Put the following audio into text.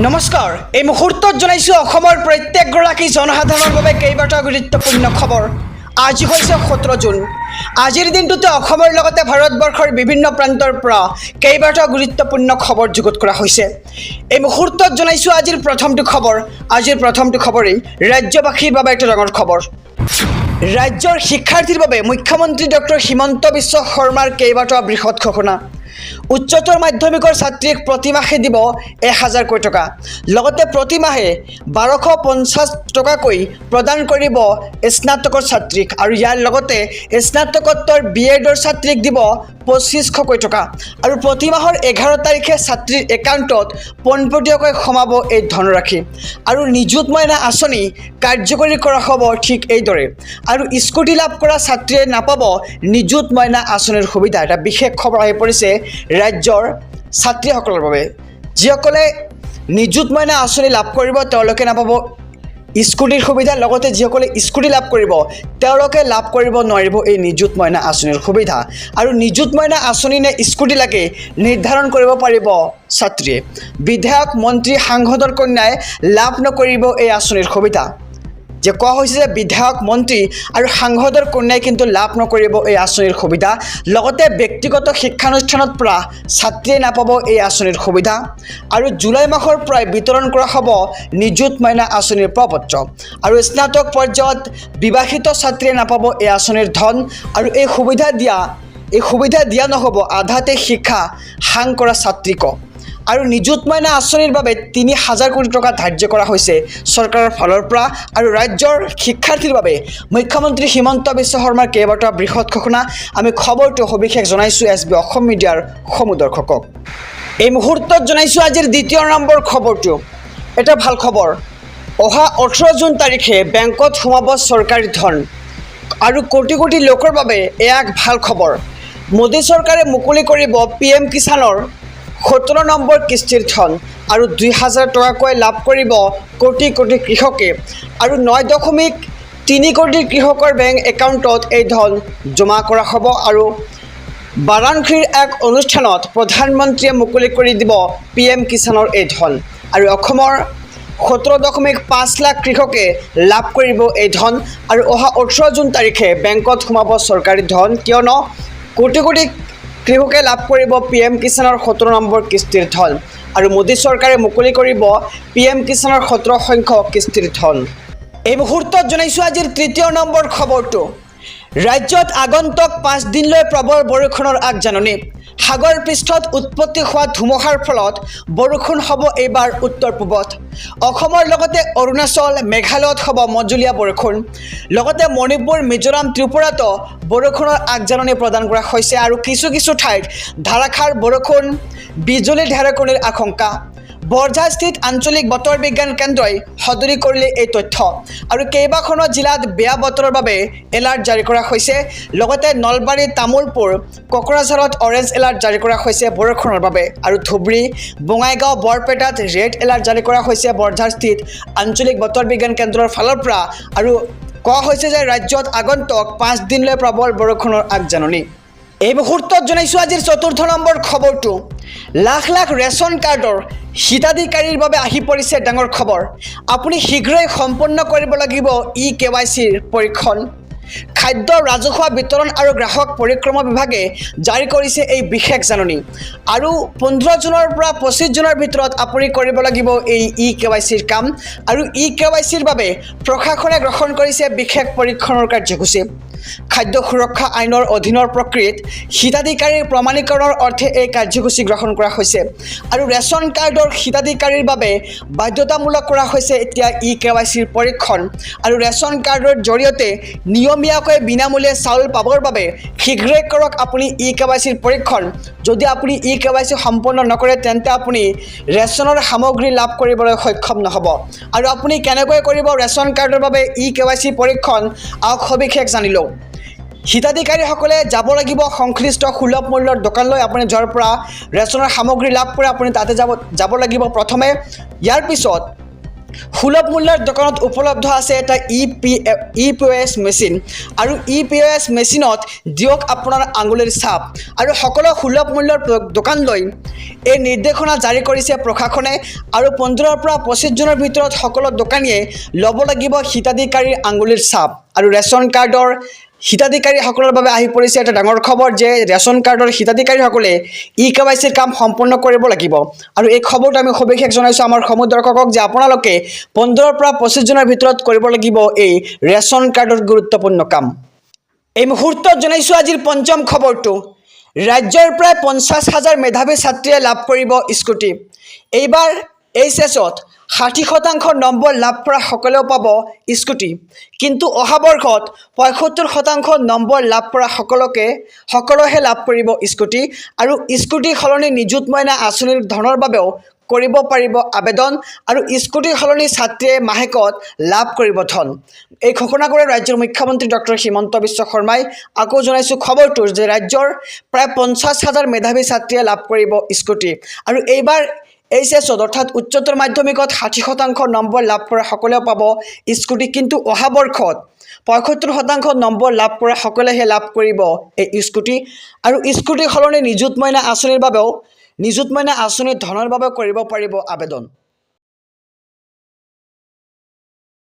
নমস্কাৰ এই মুহূৰ্তত জনাইছো অসমৰ প্ৰত্যেকগৰাকী জনসাধাৰণৰ বাবে কেইবাটাও গুৰুত্বপূৰ্ণ খবৰ। আজি হৈছে 17 জুন। আজিৰ দিনটোতে অসমৰ লগতে ভাৰতবৰ্ষৰ বিভিন্ন প্ৰান্তৰ পৰা কেইবাটাও গুৰুত্বপূৰ্ণ খবৰ যুগুত কৰা হৈছে। এই মুহূৰ্তত জনাইছো আজিৰ প্ৰথমটো খবৰ। আজিৰ প্ৰথমটো খবৰেই ৰাজ্যবাসীৰ বাবে এটা ডাঙৰ খবৰ। ৰাজ্যৰ শিক্ষাৰ্থীৰ বাবে মুখ্যমন্ত্ৰী ডক্টৰ হিমন্ত বিশ্ব শৰ্মাৰ কেইবাটাও বৃহৎ ঘোষণা। উচ্চতৰ মাধ্যমিকৰ ছাত্ৰীক প্ৰতিমাহে দিব 1000 কোটি টকা, লগতে প্ৰতিমাহে 1250 টকাকৈ প্ৰদান কৰিব স্নাতকৰ ছাত্ৰীক, আৰু ইয়াৰ লগতে স্নাতকোত্তৰ বিএডৰ ছাত্ৰীক দিব 2500 কোটি টকা, আৰু প্ৰতিমাহৰ 11 তাৰিখে ছাত্ৰীৰ একাউণ্টত পোনপটীয়াকৈ সোমাব এই ধনৰাশি। আৰু নিযুত মইনা আঁচনি কাৰ্যকৰী কৰা হ'ব ঠিক এইদৰে, আৰু স্কুটি লাভ কৰা ছাত্ৰীয়ে নাপাব নিযুত মইনা আঁচনিৰ সুবিধা। এটা বিশেষ খবৰ আহি পৰিছে ৰাজ্যৰ ছাত্ৰীসকলৰ বাবে। যিসকলে নিযুত মইনা আঁচনি লাভ কৰিব তেওঁলোকে নাপাব স্কুটিৰ সুবিধা, লগতে যিসকলে স্কুটি লাভ কৰিব তেওঁলোকে লাভ কৰিব নোৱাৰিব এই নিযুত মইনা আঁচনিৰ সুবিধা। আৰু নিযুত মইনা আঁচনি নে স্কুটি লাগে নিৰ্ধাৰণ কৰিব পাৰিব ছাত্ৰীয়ে। বিধায়ক মন্ত্ৰী সাংসদৰ কন্যাই লাভ নকৰিব এই আঁচনিৰ সুবিধা। যে কোৱা হৈছে যে বিধায়ক মন্ত্ৰী আৰু সাংসদৰ কন্যাই কিন্তু লাভ নকৰিব এই আঁচনিৰ সুবিধা, লগতে ব্যক্তিগত শিক্ষানুষ্ঠানৰ পৰা ছাত্ৰীয়ে নাপাব এই আঁচনিৰ সুবিধা। আৰু জুলাই মাহৰ পৰাই বিতৰণ কৰা হ'ব নিযুত মইনা আঁচনিৰ প্ৰপত্ৰ, আৰু স্নাতক পৰ্যায়ত বিবাহিত ছাত্ৰীয়ে নাপাব এই আঁচনিৰ ধন, আৰু এই সুবিধা দিয়া নহ'ব আধাতে শিক্ষা সাং কৰা ছাত্ৰীক। আৰু নিযুত মইনা আঁচনিৰ বাবে 3000 কোটি টকা ধাৰ্য কৰা হৈছে চৰকাৰৰ ফালৰ পৰা। আৰু ৰাজ্যৰ শিক্ষাৰ্থীৰ বাবে মুখ্যমন্ত্ৰী হিমন্ত বিশ্ব শৰ্মাৰ কেইবাটাও বৃহৎ ঘোষণা। আমি খবৰটো সবিশেষ জনাইছোঁ SB অসম মিডিয়াৰ সমূহ দৰ্শকক। এই মুহূৰ্তত জনাইছোঁ আজিৰ দ্বিতীয় নম্বৰ খবৰটো। এটা ভাল খবৰ। অহা 18 জুন তাৰিখে বেংকত সোমাব চৰকাৰী ধন, আৰু কোটি কোটি লোকৰ বাবে এয়া এক ভাল খবৰ। মোদী চৰকাৰে মুকলি কৰিব PM কিষাণৰ 17 নম্বৰ কিস্তিৰ ধন, আৰু 2000 টকাকৈ লাভ কৰিব কোটি কোটি কৃষকে, আৰু 9.3 কোটি কৃষকৰ বেংক একাউণ্টত এই ধন জমা কৰা হ'ব। আৰু বাৰাণসীৰ এক অনুষ্ঠানত প্ৰধানমন্ত্ৰীয়ে মুকলি কৰি দিব PM কিষাণৰ এই ধন, আৰু অসমৰ 17.5 লাখ কৃষকে লাভ কৰিব এই ধন। আৰু অহা 18 জুন তাৰিখে বেংকত সোমাব চৰকাৰী ধন, কিয়নো কোটি কোটি কৃষকে লাভ কৰিব PM কিষাণৰ 17 নম্বৰ কিস্তিৰ ধন, আৰু মোদী চৰকাৰে মুকলি কৰিব PM কিষাণৰ 17 সংখ্যক কিস্তিৰ ধন। এই মুহূৰ্তত জনাইছোঁ আজিৰ তৃতীয় নম্বৰ খবৰটো। ৰাজ্যত আগন্তুক 5 দিনলৈ প্ৰবল বৰষুণৰ আগজাননী। সাগৰ পৃষ্ঠত উৎপত্তি হোৱা ধুমুহাৰ ফলত বৰষুণ হ'ব এইবাৰ উত্তৰ পূবত। অসমৰ লগতে অৰুণাচল মেঘালয়ত হ'ব মজলীয়া বৰষুণ, লগতে মণিপুৰ মিজোৰাম ত্ৰিপুৰাতো বৰষুণৰ আগজাননী প্ৰদান কৰা হৈছে। আৰু কিছু কিছু ঠাইত ধাৰাসাৰ বৰষুণ, বিজুলী ঢেৰেকনিৰ আশংকা। বৰঝাৰস্থিত আঞ্চলিক বতৰ বিজ্ঞান কেন্দ্ৰই সদৰি কৰিলে এই তথ্য, আৰু কেইবাখনো জিলাত বেয়া বতৰৰ বাবে এলাৰ্ট জাৰি কৰা হৈছে। লগতে নলবাৰী, তামোলপুৰ, কোকৰাঝাৰত অৰেঞ্জ এলাৰ্ট জাৰি কৰা হৈছে বৰষুণৰ বাবে, আৰু ধুবুৰী, বঙাইগাঁও, বৰপেটাত ৰেড এলাৰ্ট জাৰি কৰা হৈছে বৰঝাৰস্থিত আঞ্চলিক বতৰ বিজ্ঞান কেন্দ্ৰৰ ফালৰ পৰা। আৰু কোৱা হৈছে যে ৰাজ্যত আগন্তুক 5 দিনলৈ প্ৰবল বৰষুণৰ আগজাননী। এই মুহূৰ্তত জনাইছোঁ আজিৰ চতুৰ্থ নম্বৰ খবৰটো। লাখ লাখ ৰেচন কাৰ্ডৰ হিতাধিকাৰীৰ বাবে আহি পৰিছে ডাঙৰ খবৰ। আপুনি শীঘ্ৰেই সম্পন্ন কৰিব লাগিব eKYCৰ পৰীক্ষণ। খাদ্য ৰাজহুৱা বিতৰণ আৰু গ্ৰাহক পৰিক্ৰমা বিভাগে জাৰি কৰিছে এই বিশেষ জাননী, আৰু 15 জুনৰ পৰা 25 জুনৰ ভিতৰত আপুনি কৰিব লাগিব এই eKYCৰ কাম। আৰু eKYCৰ বাবে প্ৰশাসনে গ্ৰহণ কৰিছে বিশেষ পৰীক্ষণৰ কাৰ্যসূচী। খাদ্য সুৰক্ষা আইনৰ অধীনৰ প্ৰক্ৰিয়াত হিতাধিকাৰীৰ প্ৰমাণীকৰণৰ অৰ্থে এই কাৰ্যসূচী গ্ৰহণ কৰা হৈছে, আৰু ৰেচন কাৰ্ডৰ হিতাধিকাৰীৰ বাবে বাধ্যতামূলক কৰা হৈছে এতিয়া eKYCৰ পৰীক্ষণ। আৰু ৰেচন কাৰ্ডৰ জৰিয়তে নিয়মীয়াকৈ বিনামূলীয়া চাউল পাবৰ বাবে শীঘ্ৰেই কৰক আপুনি eKYCৰ পৰীক্ষণ। যদি আপুনি eKYC সম্পন্ন নকৰে তেন্তে আপুনি ৰেচনৰ সামগ্ৰী লাভ কৰিবলৈ সক্ষম নহ'ব। আৰু আপুনি কেনেকৈ কৰিব ৰেচন কাৰ্ডৰ বাবে eKYC পৰীক্ষণ, আহক সবিশেষ জানি লওঁ। হিতাধিকাৰীসকলে যাব লাগিব সংশ্লিষ্ট সুলভ মূল্যৰ দোকানলৈ। আপুনি যাৰ পৰা ৰেচনৰ সামগ্ৰী লাভ কৰে আপুনি তাতে যাব লাগিব প্ৰথমে। ইয়াৰ পিছত সুলভ মূল্যৰ দোকানত উপলব্ধ আছে এটা EPOS মেচিন আৰু EPOS মেচিনত দিয়ক আপোনাৰ আঙুলিৰ ছাপ আৰু সকলো সুলভ মূল্যৰ দোকানলৈ এই নিৰ্দেশনা জাৰি কৰিছে প্ৰশাসনে আৰু 15 পৰা 25 জনৰ ভিতৰত সকলো দোকানীয়ে ল'ব লাগিব হিতাধিকাৰীৰ আঙুলিৰ ছাপ আৰু ৰেচন কাৰ্ডৰ হিতাধিকাৰীসকলৰ বাবে আহি পৰিছে এটা ডাঙৰ খবৰ যে ৰেচন কাৰ্ডৰ হিতাধিকাৰীসকলে KYCৰ কাম সম্পূৰ্ণ কৰিব লাগিব আৰু এই খবৰটো আমি সবিশেষ জনাইছো আমাৰ সমুদ্ৰদৰ্শকক যে আপোনালোকে 15 পৰা 25 জনৰ ভিতৰত কৰিব লাগিব এই ৰেচন কাৰ্ডৰ গুৰুত্বপূৰ্ণ কাম এই মুহূৰ্তত জনাইছো আজিৰ পঞ্চম খবৰটো ৰাজ্যৰ প্ৰায় 50,000 মেধাৱী ছাত্ৰীয়ে লাভ কৰিব স্কুটি এইবাৰ HSত 60% নম্বৰ লাভ কৰা সকলেও পাব স্কুটি কিন্তু অহা বৰ্ষত 75% নম্বৰ লাভ কৰা সকলোহে লাভ কৰিব স্কুটি আৰু স্কুটি সলনি নিযুত মইনা আঁচনিৰ ধনৰ বাবেও কৰিব পাৰিব আবেদন আৰু স্কুটি সলনি ছাত্ৰীয়ে মাহেকত লাভ কৰিব ধন এই ঘোষণা কৰে ৰাজ্যৰ মুখ্যমন্ত্ৰী ডক্টৰ হিমন্ত বিশ্ব শৰ্মাই আকৌ জনাইছো খবৰটো যে ৰাজ্যৰ প্ৰায় 50,000 মেধাৱী ছাত্ৰীয়ে লাভ কৰিব স্কুটি আৰু এইবাৰ HSত অৰ্থাৎ উচ্চতৰ মাধ্যমিকত 60% নম্বৰ লাভ কৰা সকলেও পাব স্কুটি কিন্তু অহা বৰ্ষত 75% নম্বৰ লাভ কৰা সকলেহে লাভ কৰিব এই স্কুটি আৰু স্কুটি সলনি নিযুত মইনা আঁচনিৰ বাবেও নিযুত মইনা আঁচনিৰ ধনৰ বাবে কৰিব পাৰিব আবেদন